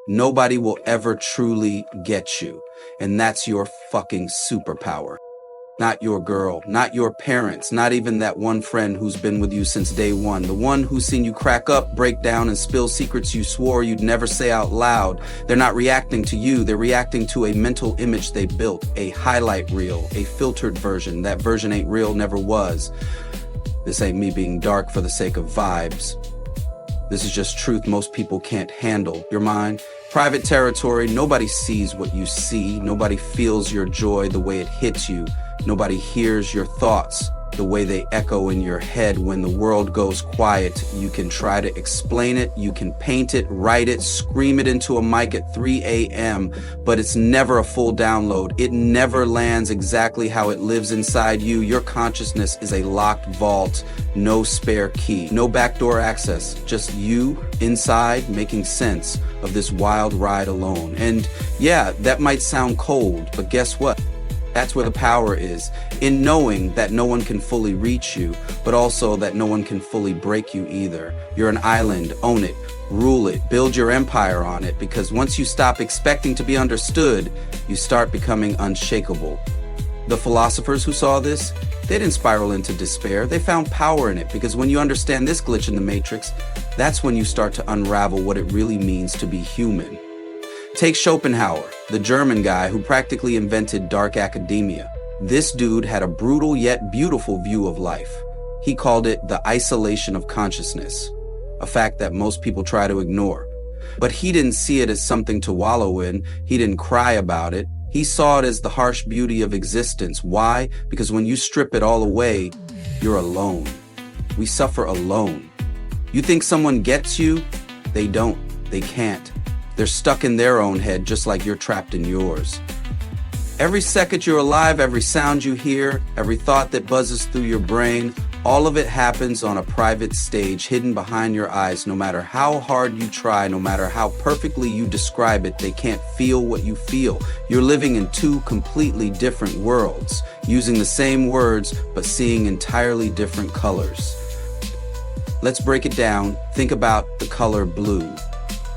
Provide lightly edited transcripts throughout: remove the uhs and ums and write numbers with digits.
Nobody will ever truly get you. And that's your fucking superpower. Not your girl, not your parents, not even that one friend who's been with you since day one. The one who's seen you crack up, break down, and spill secrets you swore you'd never say out loud. They're not reacting to you, they're reacting to a mental image they built, a highlight reel, a filtered version. That version ain't real, never was. This ain't me being dark for the sake of vibes. This is just truth most people can't handle. Your mind, private territory, nobody sees what you see. Nobody feels your joy the way it hits you. Nobody hears your thoughts the way they echo in your head when the world goes quiet. You can try to explain it, you can paint it, write it, scream it into a mic at 3 a.m., but it's never a full download. It never lands exactly how it lives inside you. Your consciousness is a locked vault, no spare key, no backdoor access, just you inside making sense of this wild ride alone. And yeah, that might sound cold, but guess what? That's where the power is, in knowing that no one can fully reach you, but also that no one can fully break you either. You're an island, own it, rule it, build your empire on it, because once you stop expecting to be understood, you start becoming unshakable. The philosophers who saw this, they didn't spiral into despair. They found power in it, because when you understand this glitch in the matrix, that's when you start to unravel what it really means to be human. Take Schopenhauer, the German guy who practically invented dark academia. This dude had a brutal yet beautiful view of life. He called it the isolation of consciousness, a fact that most people try to ignore. But he didn't see it as something to wallow in. He didn't cry about it. He saw it as the harsh beauty of existence. Why? Because when you strip it all away, you're alone. We suffer alone. You think someone gets you? They don't. They can't. They're stuck in their own head, just like you're trapped in yours. Every second you're alive, every sound you hear, every thought that buzzes through your brain, all of it happens on a private stage hidden behind your eyes. No matter how hard you try, no matter how perfectly you describe it, they can't feel what you feel. You're living in two completely different worlds, using the same words, but seeing entirely different colors. Let's break it down. Think about the color blue.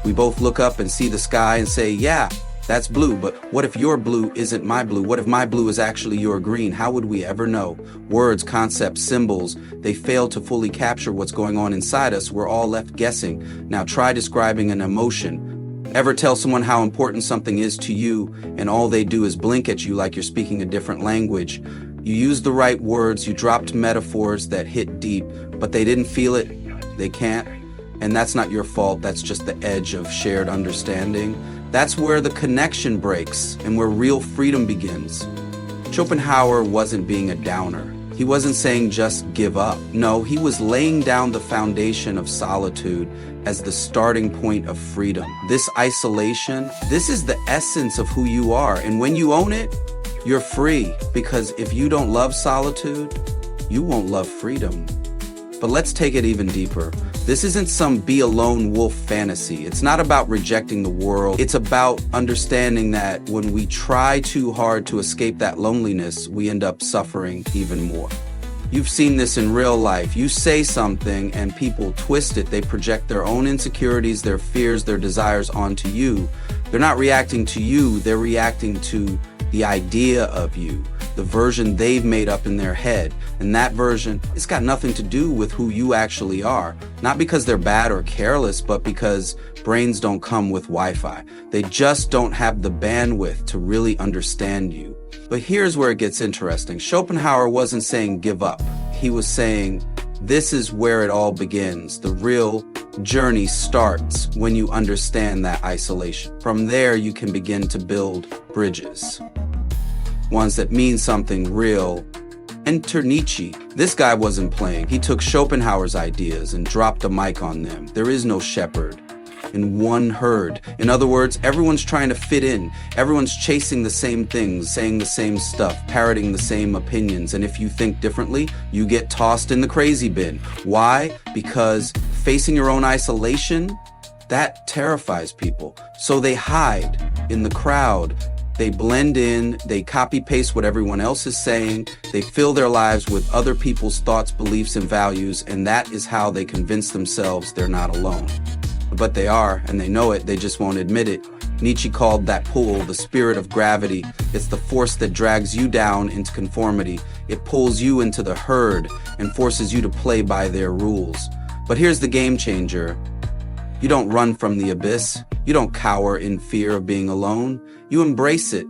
We both look up and see the sky and say, yeah, that's blue, but what if your blue isn't my blue? What if my blue is actually your green? How would we ever know? Words, concepts, symbols, they fail to fully capture what's going on inside us. We're all left guessing. Now try describing an emotion. Ever tell someone how important something is to you and all they do is blink at you like you're speaking a different language? You used the right words, you dropped metaphors that hit deep, but they didn't feel it, they can't. And that's not your fault, that's just the edge of shared understanding. That's where the connection breaks and where real freedom begins. Schopenhauer wasn't being a downer. He wasn't saying just give up. No, he was laying down the foundation of solitude as the starting point of freedom. This isolation, this is the essence of who you are. And when you own it, you're free. Because if you don't love solitude, you won't love freedom. But let's take it even deeper. This isn't some be a lone wolf fantasy. It's not about rejecting the world. It's about understanding that when we try too hard to escape that loneliness, we end up suffering even more. You've seen this in real life. You say something and people twist it. They project their own insecurities, their fears, their desires onto you. They're not reacting to you. They're reacting to the idea of you, the version they've made up in their head. And that version, it's got nothing to do with who you actually are. Not because they're bad or careless, but because brains don't come with Wi-Fi. They just don't have the bandwidth to really understand you. But here's where it gets interesting. Schopenhauer wasn't saying give up. He was saying this is where it all begins. The real journey starts when you understand that isolation. From there, you can begin to build bridges. Ones that mean something real. Enter Nietzsche. This guy wasn't playing. He took Schopenhauer's ideas and dropped a mic on them. There is no shepherd in one herd. In other words, everyone's trying to fit in. Everyone's chasing the same things, saying the same stuff, parroting the same opinions. And if you think differently, you get tossed in the crazy bin. Why? Because facing your own isolation, that terrifies people. So they hide in the crowd. They blend in, they copy paste what everyone else is saying, they fill their lives with other people's thoughts, beliefs, and values, and that is how they convince themselves they're not alone. But they are, and they know it, they just won't admit it. Nietzsche called that pull the spirit of gravity. It's the force that drags you down into conformity. It pulls you into the herd and forces you to play by their rules. But here's the game changer. You don't run from the abyss. You don't cower in fear of being alone. You embrace it.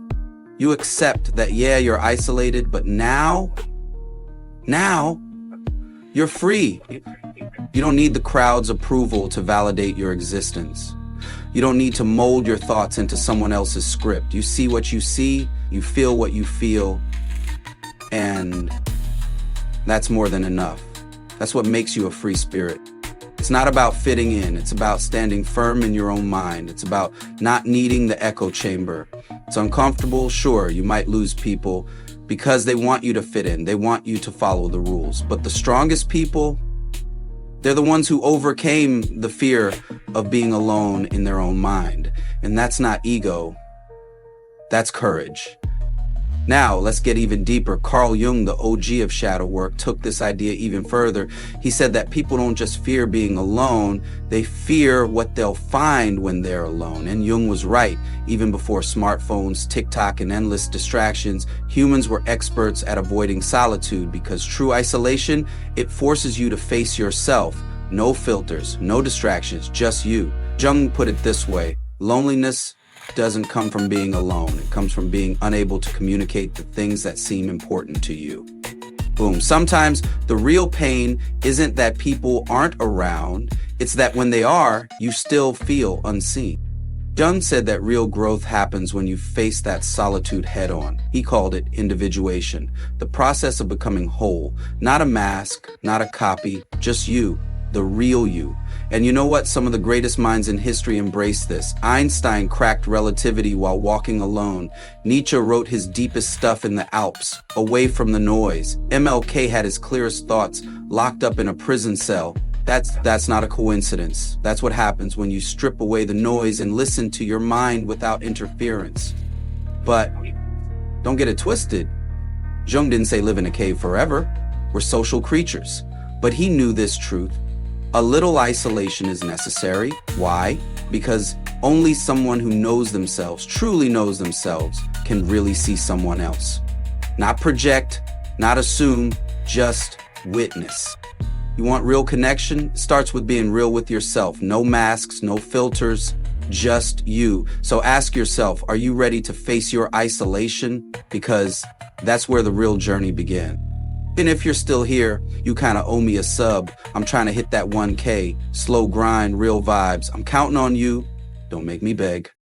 You accept that, yeah, you're isolated, but now, you're free. You don't need the crowd's approval to validate your existence. You don't need to mold your thoughts into someone else's script. You see what you see, you feel what you feel, and that's more than enough. That's what makes you a free spirit. It's not about fitting in. It's about standing firm in your own mind. It's about not needing the echo chamber. It's uncomfortable, sure, you might lose people because they want you to fit in. They want you to follow the rules. But the strongest people, they're the ones who overcame the fear of being alone in their own mind. And that's not ego, that's courage. Now, let's get even deeper. Carl Jung, the OG of shadow work, took this idea even further. He said that people don't just fear being alone, they fear what they'll find when they're alone. And Jung was right. Even before smartphones, TikTok, and endless distractions, humans were experts at avoiding solitude because true isolation, it forces you to face yourself. No filters, no distractions, just you. Jung put it this way: loneliness doesn't come from being alone. It comes from being unable to communicate the things that seem important to you. Boom. Sometimes the real pain isn't that people aren't around. It's that when they are, you still feel unseen. Jung said that real growth happens when you face that solitude head on. He called it individuation, the process of becoming whole, not a mask, not a copy, just you, the real you. And you know what? Some of the greatest minds in history embrace this. Einstein cracked relativity while walking alone. Nietzsche wrote his deepest stuff in the Alps, away from the noise. MLK had his clearest thoughts locked up in a prison cell. That's not a coincidence. That's what happens when you strip away the noise and listen to your mind without interference. But don't get it twisted. Jung didn't say live in a cave forever. We're social creatures. But he knew this truth. A little isolation is necessary. Why? Because only someone who knows themselves, truly knows themselves, can really see someone else. Not project, not assume, just witness. You want real connection? It starts with being real with yourself. No masks, no filters, just you. So ask yourself, are you ready to face your isolation? Because that's where the real journey begins. And if you're still here, you kind of owe me a sub. I'm trying to hit that 1K. Slow grind, real vibes. I'm counting on you. Don't make me beg.